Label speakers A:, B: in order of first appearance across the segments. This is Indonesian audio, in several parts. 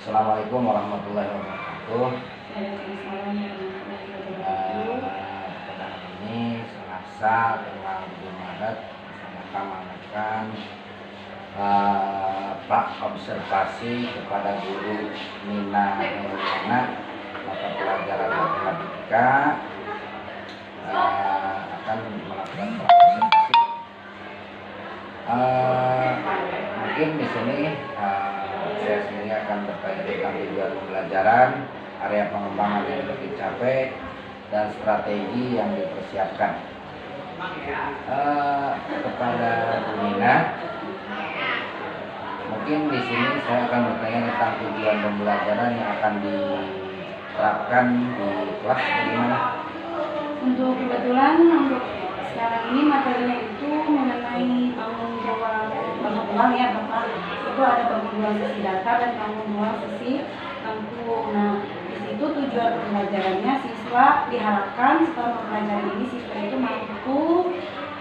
A: Assalamualaikum warahmatullahi wabarakatuh. Pada hari ini Selasa tanggal 7 Maret saya akan mengadakan observasi kepada guru Nina Herliana mata pelajaran matematika, akan melakukan observasi. Mungkin di sini saya sendiri akan bertanya tentang tujuan pembelajaran, area pengembangan yang lebih dicapai, dan strategi yang dipersiapkan. Kepada Bu Nina, mungkin di sini saya akan bertanya tentang tujuan pembelajaran yang akan diterapkan di kelas bagaimana?
B: Untuk sekarang ini materinya itu mengenai bangun ruang ya Bapak. Itu ada bangun ruang sisi data dan bangun ruang sisi bangku. Nah, di situ tujuan pembelajarannya siswa diharapkan setelah mempelajari ini siswa itu mampu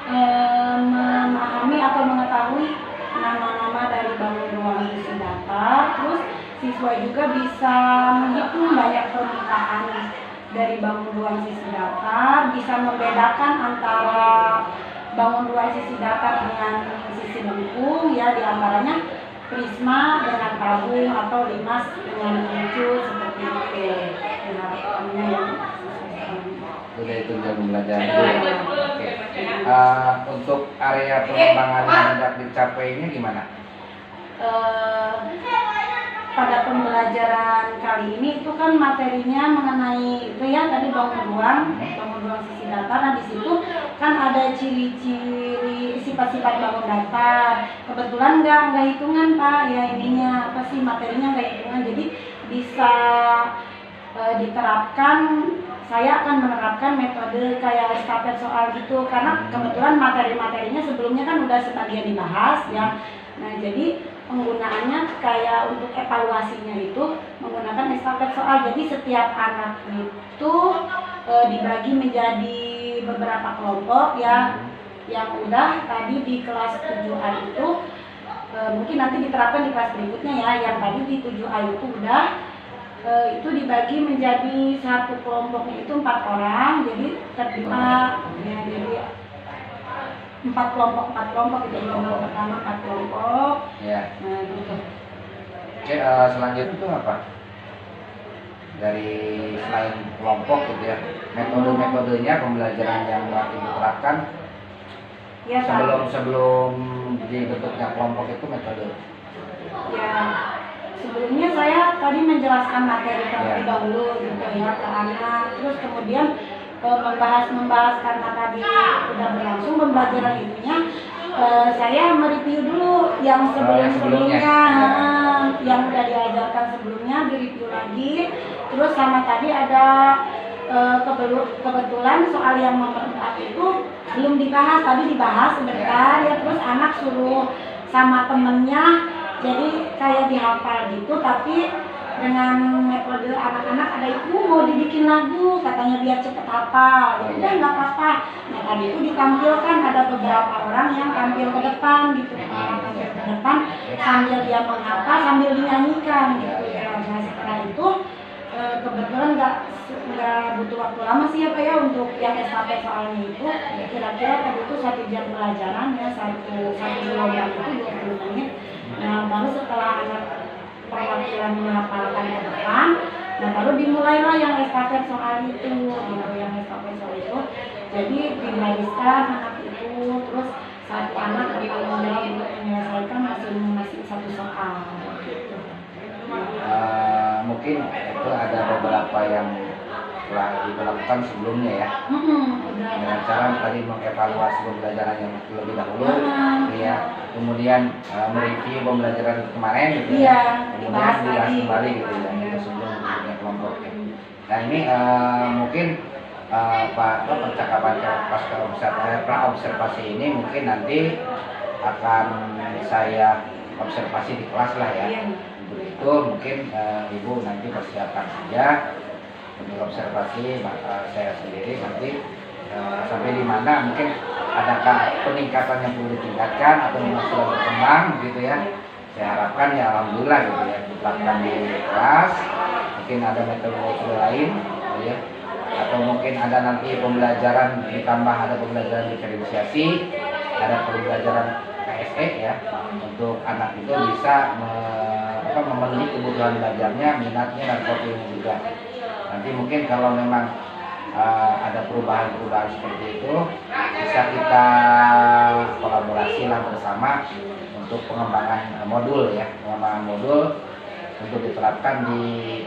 B: memahami atau mengetahui nama-nama dari bangun ruang sisi data. Terus siswa juga bisa menghitung banyak permukaan dari bangun ruang sisi datar, bisa membedakan antara bangun ruang sisi datar dengan sisi lengkung, ya diantaranya prisma dengan tabung atau limas dengan lucu seperti itu. Harapannya yang
A: Sudah itu jam pembelajaran. Untuk area pengembangan yang hendak dicapainya gimana?
B: Pada pembelajaran kali ini itu kan materinya mengenai itu ya tadi bangun ruang sisi datar. Nah di situ kan ada ciri-ciri sifat-sifat bangun datar. Kebetulan nggak hitungan Pak ya, ininya apa sih materinya nggak hitungan, jadi bisa diterapkan. Saya akan menerapkan metode kayak estafet soal gitu karena kebetulan materi-materinya sebelumnya kan udah sebagian dibahas ya. Nah jadi penggunaannya kayak untuk evaluasinya itu menggunakan estafet soal. Jadi setiap anak itu dibagi menjadi beberapa kelompok ya. Yang udah tadi di kelas 7A itu mungkin nanti diterapkan di kelas berikutnya ya. Yang tadi di 7A itu udah itu dibagi menjadi satu kelompoknya itu 4 orang. Jadi terdapat ya, jadi 4 kelompok itu kelompok pertama 4 kelompok
A: Ya.
B: Nah gitu.
A: Oke, selanjutnya itu apa? Dari selain kelompok gitu ya, metode-metodenya pembelajaran yang akan diterapkan
B: Ya,
A: sebelum dibentuknya kelompok itu metode.
B: ya sebelumnya saya tadi menjelaskan materi terlebih dahulu gitu ya ke anak, terus kemudian membahas karena tadi sudah berlangsung pembelajaran itunya, saya mereview dulu yang sebelumnya yang sudah diajarkan sebelumnya, direview lagi. Terus sama tadi ada kebetulan soal yang nomor 4 itu belum dibahas, tadi dibahas sebentar ya, terus anak suruh sama temennya jadi kayak dihafal gitu, tapi dengan metode anak-anak ada itu mau dibikin lagu katanya biar cepet hafal. Ya udah nggak apa-apa. Nah tadi itu ditampilkan ada beberapa orang yang tampil ke depan gitu, tampil ke depan sambil dia menghafal sambil dinyanyikan gitu ya. Nah setelah itu kebetulan nggak butuh waktu lama sih ya Pak ya untuk yang estafet soalnya itu. Kira-kira tadi itu 1 jam pelajaran ya, satu gelombang itu 20 menit. Nah baru setelah anak perwakilan menghafalkan ke depan, nah baru dimulailah yang estafet soal itu, yang estafet soal itu. Jadi dibariskan anak itu, terus satu anak bertanggung jawab untuk menyelesaikan masing-masing satu soal gitu.
A: mungkin itu ada beberapa yang telah dilakukan sebelumnya ya, dengan cara tadi mengevaluasi pembelajaran yang lebih dahulu, ya, kemudian mereview pembelajaran kemarin gitu ya, kemudian dibahas kembali gitu ya, itu sebelum bentuknya kelompok ya. Nah ini mungkin percakapan pra observasi ini mungkin nanti akan saya observasi di kelas lah ya. Untuk itu mungkin Ibu nanti persiapkan saja untuk observasi saya sendiri nanti sampai di mana mungkin adakah peningkatan yang perlu ditingkatkan atau memang sudah berkembang gitu ya. Saya harapkan ya alhamdulillah gitu ya diterapkan di kelas. Mungkin ada metode lain gitu ya. Atau mungkin ada nanti pembelajaran ditambah ada pembelajaran diferensiasi, ada pembelajaran KSE ya, untuk anak itu bisa memenuhi kebutuhan belajarnya, minatnya dan profilnya juga. Nanti mungkin kalau memang ada perubahan-perubahan seperti itu bisa kita kolaborasi lah bersama untuk pengembangan modul ya, pengembangan modul untuk diterapkan di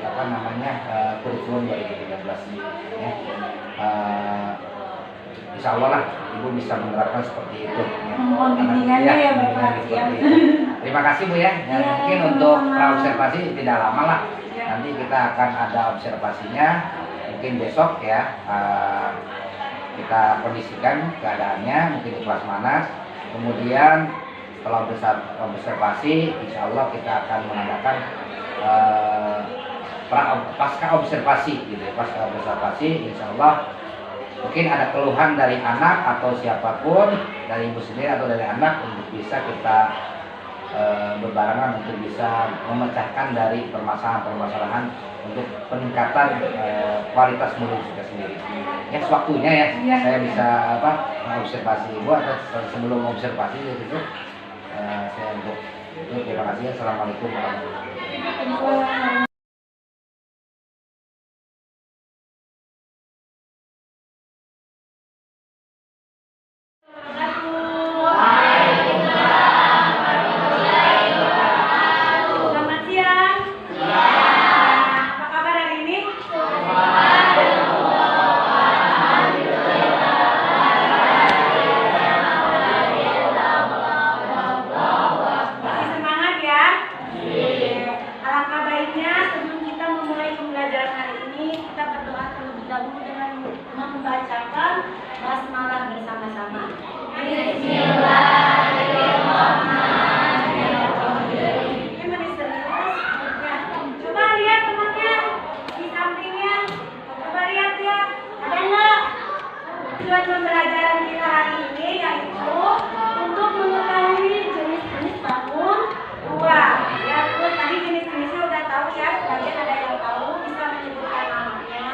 A: kurikulum 2013 ini ya. Insya Allah lah Ibu bisa menerapkan seperti itu ya.
B: Bimbingannya ya Bapak ya.
A: Terima kasih Bu ya. Mungkin untuk pra-observasi tidak lama lah. Nanti kita akan ada observasinya mungkin besok ya, kita kondisikan keadaannya mungkin di kelas mana, kemudian setelah observasi insya Allah kita akan mengadakan pasca observasi gitu ya. Pasca observasi insya Allah mungkin ada keluhan dari anak atau siapapun, dari ibu sendiri atau dari anak, untuk bisa kita berbarengan untuk bisa memecahkan dari permasalahan-permasalahan untuk peningkatan kualitas modul kita sendiri. Ya, waktunya ya, saya bisa mengobservasi Ibu atau sebelum observasi itu saya untuk itu. Terima kasih. Assalamualaikum warahmatullahi wabarakatuh.
B: Membacakan basmalah bersama-sama. Coba lihat temannya di sampingnya. Coba lihat ya, ada nggak? Tujuan pembelajaran kita hari ini yaitu untuk mengetahui jenis-jenis bangun rumah. Ya, terus tadi jenis-jenisnya udah tahu ya, sebagian ada yang tahu bisa menyebutkan namanya.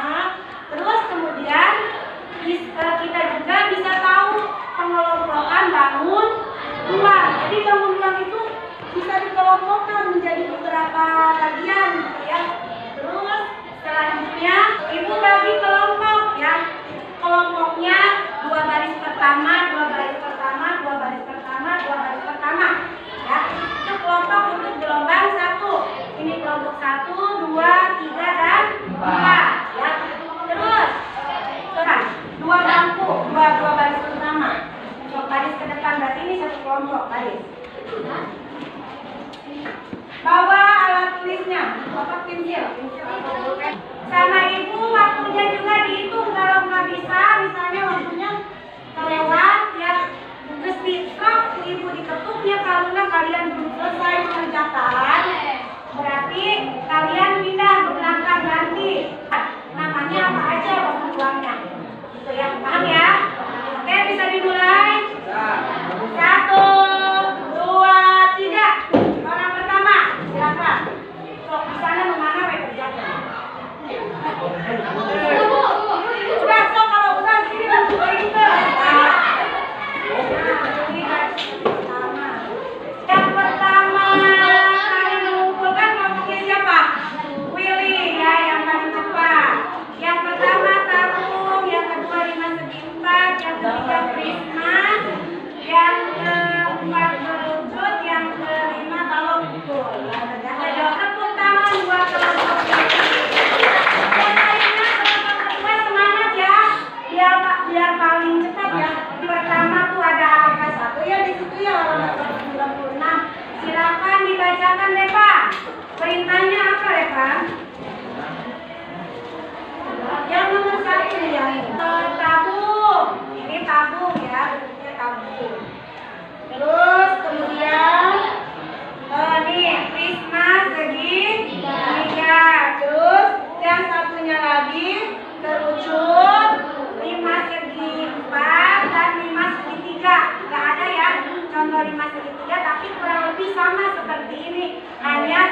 B: Terus kemudian kita juga bisa tahu pengelompokan bangun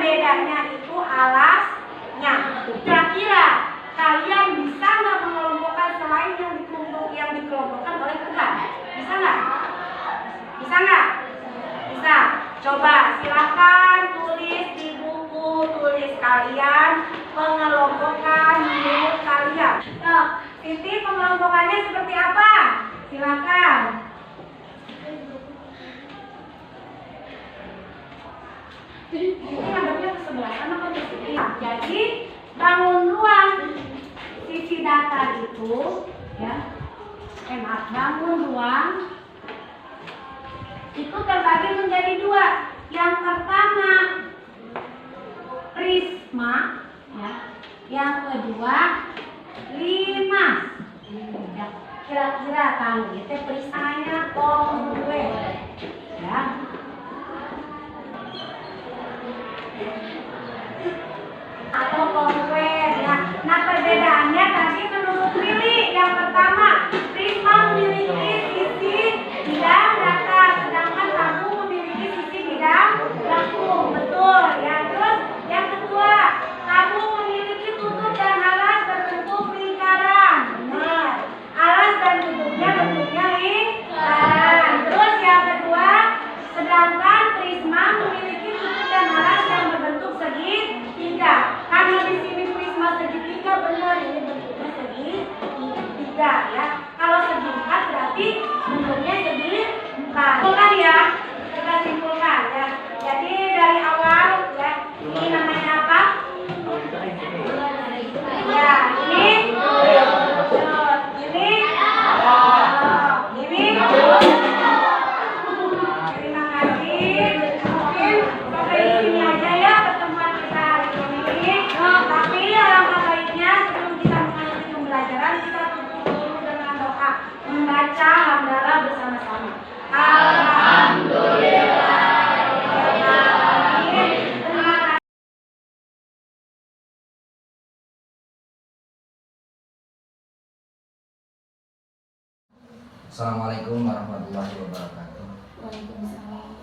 B: bedanya itu alasnya. Kira-kira kalian bisa nggak mengelompokkan selain yang dikelompokkan oleh Tuhan? Bisa nggak? Bisa nggak? Bisa. Coba silakan tulis di buku tulis kalian pengelompokan menurut kalian. Nah, Siti, pengelompokannya seperti apa? Silakan. Ini ngadepnya ke sebelah kanan atau ke kiri? Jadi bangun ruang sisi datar itu, ya, bangun ruang itu terbagi menjadi dua. Yang pertama prisma, ya. Yang kedua limas. Ya. Kira-kira kamu itu prismanya konveks, ya. Atau konveks, ya. Nah, perbedaannya tadi menurut Lili, yang pertama prisma memiliki sisi bidang datar, sedangkan kamu memiliki sisi bidang lengkung. Betul, ya. Terus yang kedua, kamu memiliki tutup dan alas berbentuk lingkaran. Benar. Alas dan tutupnya bentuknya lingkaran. Terus yang kedua, sedangkan prisma memiliki tutup dan alas yang berbentuk segitiga. Karena di sini prisma segitiga, benar, ini bentuknya segitiga, ya. Kalau segi empat berarti bentuknya segitiga. Simpulkan, ya. Kita simpulkan, ya. Jadi dari awal, ya. Ini namanya apa? Ya, ini. Terima kasih. Mungkin sampai di sini aja, ya, pertemuan kita hari ini. Tapi alangkah baiknya sebelum kita mengakhiri pembelajaran, kita tutup dulu dengan doa membaca hamdalah bersama-sama. Alhamdulillah.
A: Assalamualaikum warahmatullahi wabarakatuh.
B: Waalaikumsalam.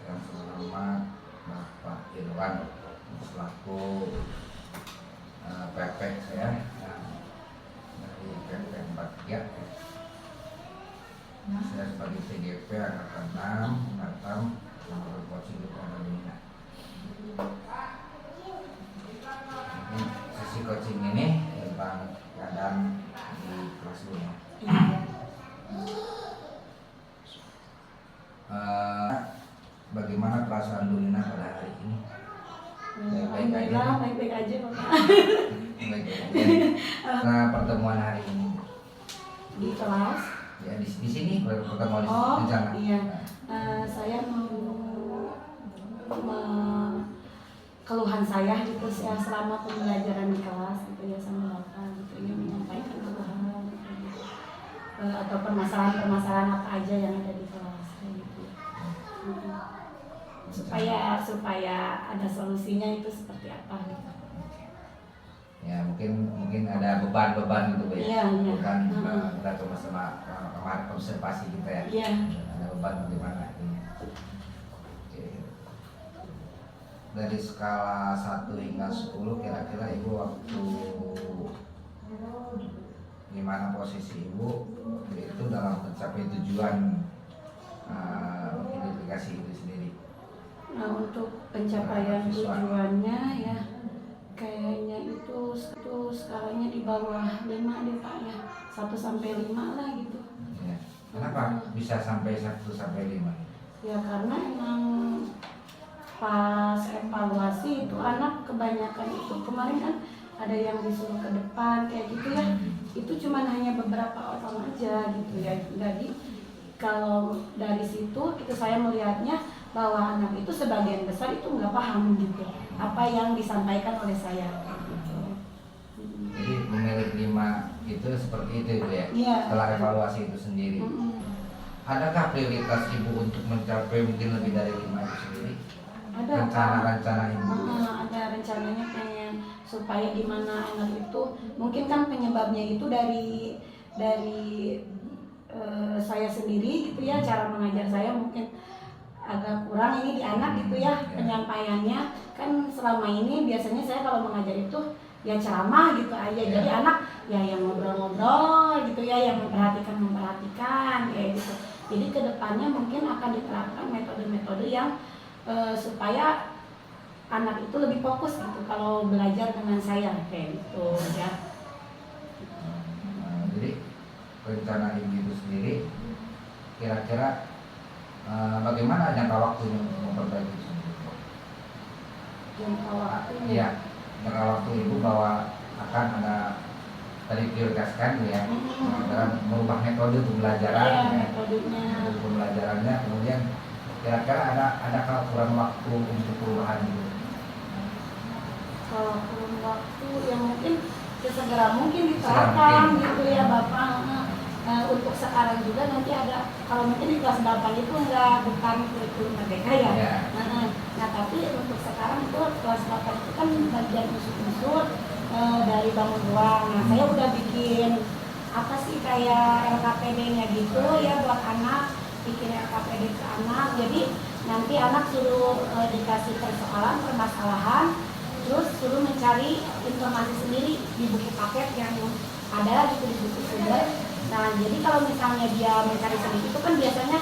A: Yang terhormat Bapak Irwan selaku PP saya dari PP 4 saya sebagai TGP angkatan 6 Batam nomor coaching untuk Indonesia. Sesi coaching ini tentang keadaan di kelas dulu. Bagaimana perasaan Dulina pada hari ini? Baik-baik aja.
B: Baik-baik aja, Bapak.
A: Baik-baik aja. Nah, pertemuan hari ini
B: Di kelas.
A: ya di sini pertemuan di
B: Oh,
A: sana.
B: iya. Saya mau keluhan saya gitu ya selama pembelajaran di kelas gitu ya sama Bapak gitu ya, menyampaikan keluhan gitu. Atau permasalahan apa aja yang ada di kelas gitu. Supaya ada solusinya itu seperti apa gitu.
A: Ya mungkin ada beban-beban gitu ya.
B: Iya, iya.
A: Bukan kita sama kemarin observasi kita ya.
B: Iya.
A: Ada beban bagaimana ini. Oke. Dari skala 1 hingga 10 kira-kira Ibu waktu di mana posisi Ibu itu dalam mencapai tujuan identifikasi itu sendiri.
B: Nah, untuk pencapaian tujuannya ya kayaknya itu skalanya di bawah 5 deh Pak ya. 1 sampai 5 lah gitu.
A: Ya. Kenapa bisa sampai 1 sampai 5?
B: Ya karena emang pas evaluasi itu anak kebanyakan itu kemarin kan ada yang disuruh ke depan kayak gitu ya. Itu cuma hanya beberapa orang aja gitu ya. Jadi kalau dari situ itu saya melihatnya bahwa anak itu sebagian besar itu nggak paham gitu apa yang disampaikan oleh saya. Gitu.
A: Jadi memilih 5 itu seperti itu ya?
B: Iya.
A: Setelah evaluasi itu sendiri. Adakah prioritas Ibu untuk mencapai mungkin lebih dari 5 itu sendiri?
B: Ada
A: rencana-rencana Ibu?
B: Ada rencananya pengen supaya gimana anak itu mungkin kan penyebabnya itu dari saya sendiri gitu ya, cara mengajar saya mungkin agak kurang ini di anak gitu ya, penyampaiannya kan selama ini biasanya saya kalau mengajar itu ya ceramah gitu aja, jadi anak ya yang ngobrol-ngobrol gitu ya, yang memperhatikan kayak gitu. Jadi kedepannya mungkin akan diterapkan metode-metode yang supaya anak itu lebih fokus gitu kalau belajar dengan saya kayak gitu ya.
A: Jadi rencana ibu sendiri kira-kira bagaimana jangka waktunya untuk memperbaiki itu?
B: Jangka waktunya?
A: Iya, jangka waktu ibu bahwa akan ada tadi prioritaskan ya dalam merubah metode pembelajaran, metodenya, pembelajarannya, kemudian kira-kira ada kurang waktu untuk perubahan itu?
B: Kalau kurang waktu ya mungkin sesegera mungkin diterapkan gitu ya Bapak. Untuk sekarang juga nanti ada, kalau mungkin di kelas 8 itu bukan kurikulum merdeka ya. Nah tapi untuk sekarang itu kelas 8 itu kan bagian unsur-unsur dari bangun ruang. Nah saya udah bikin apa sih kayak LKPD-nya gitu ya buat anak, bikin LKPD ke anak. Jadi nanti anak suruh dikasih persoalan, permasalahan, terus suruh mencari informasi sendiri di buku paket yang ada gitu, di buku sumber. Nah jadi kalau misalnya dia mencari sendiri itu kan biasanya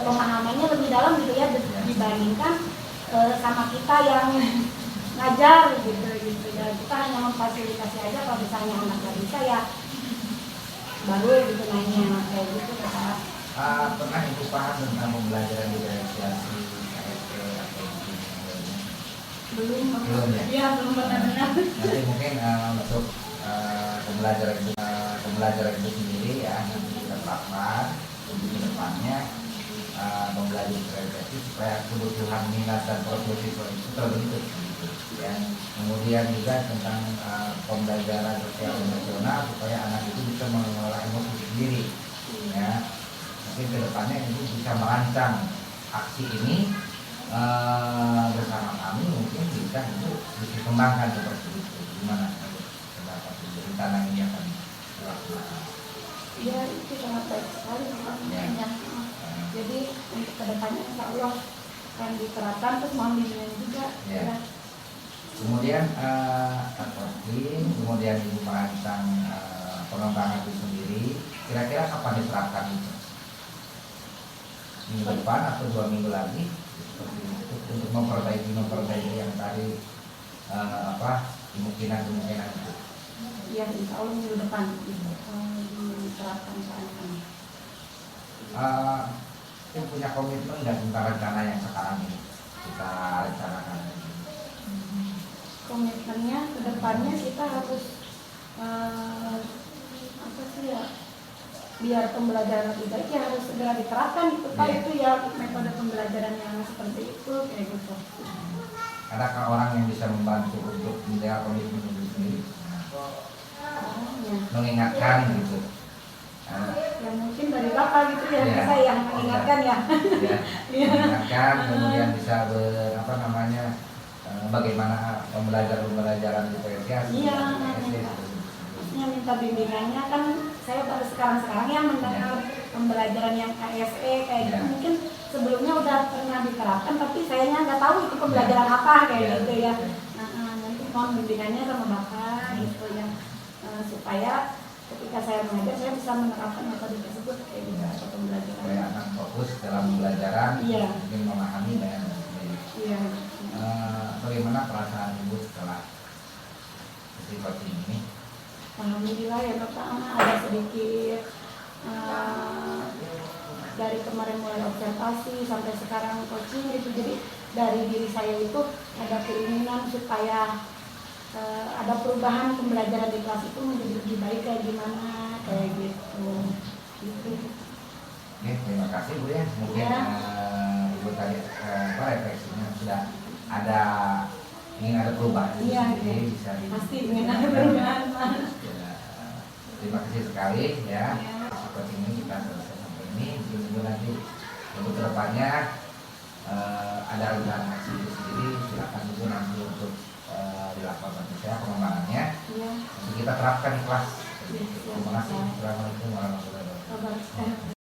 B: pemahamannya lebih dalam gitu ya dibandingkan sama kita yang ngajar gitu ya. Kita hanya memfasilitasi aja, kalau misalnya anak nggak bisa ya baru gitu nanya kayak gitu.
A: Pernah ibu paham tentang pembelajaran diferensiasi KSP atau
B: belum
A: ya?
B: Iya belum pernah dengar.
A: Nanti mungkin untuk pembelajaran itu sendiri ya nanti kita terapkan untuk kedepannya belajar diferensiasi supaya kebutuhan minat dan profil siswa itu terbentuk gitu, ya. Kemudian juga tentang pembelajaran sosial emosional supaya anak itu bisa mengelola emosi sendiri, ya. Mungkin kedepannya itu bisa merancang aksi ini bersama kami, mungkin bisa itu dikembangkan seperti itu. Gimana pendapat ibu? Rencana ini akan dilaksanakan?
B: Iya itu sangat baik sekali ya. Jadi untuk kedepannya insya Allah akan diterapkan, terus mohon bimbingan juga. Ya.
A: Kemudian kemudian ibu merancang pengembangan itu sendiri. Kira-kira kapan diterapkan itu? Minggu depan atau 2 minggu lagi? Seperti itu, untuk memperbaiki yang tadi kemungkinan itu.
B: Iya insya Allah minggu depan diterapkan soalnya.
A: Kita punya komitmen dan tentang rencana yang sekarang ini kita rencanakan.
B: Komitmennya kedepannya kita harus biar pembelajaran lebih baik ya harus segera diterapkan itu Pak. Itu ya metode pembelajaran yang seperti itu kayak gitu.
A: Adakah orang yang bisa membantu untuk menjaga komitmen itu sendiri? Mengingatkan gitu.
B: Ya mungkin dari Bapak gitu ya, saya yang mengingatkan ya.
A: Mengingatkan, kemudian bisa bagaimana pembelajaran diferensiasi.
B: Iya, maksudnya minta bimbingannya kan saya baru sekarang ya mendengar pembelajaran yang KSE kayak gitu. Mungkin sebelumnya udah pernah diterapkan tapi sayanya nggak tahu itu pembelajaran apa kayak gitu ya. Nanti mohon bimbingannya sama Bapak gitu ya, supaya ketika saya mengajar saya bisa menerapkan metode tersebut kayak gitu atau pembelajaran.
A: Supaya anak fokus dalam pembelajaran, mungkin memahami dengan baik. Bagaimana perasaan ibu setelah situasi ini?
B: Alhamdulillah ya Bapak, ada sedikit dari kemarin mulai observasi sampai sekarang coaching gitu. Jadi dari diri saya itu ada keinginan supaya ada perubahan pembelajaran di kelas itu menjadi lebih baik kayak gimana kayak gitu.
A: Oke, terima kasih Bu ya. Mungkin Ibu tadi refleksinya sudah ingin ada perubahan jadi bisa
B: pasti ingin ada perubahan.
A: Terima kasih sekali ya. Seperti ini kita selesai sampai ini. Mungkin nanti untuk kedepannya ada rencana aksi itu sendiri, silakan Ibu nanti untuk dilakukan saya pengembangannya. Nanti kita terapkan di kelas
C: Terima kasih. Assalamualaikum warahmatullahi wabarakatuh.
B: Kabar sehat.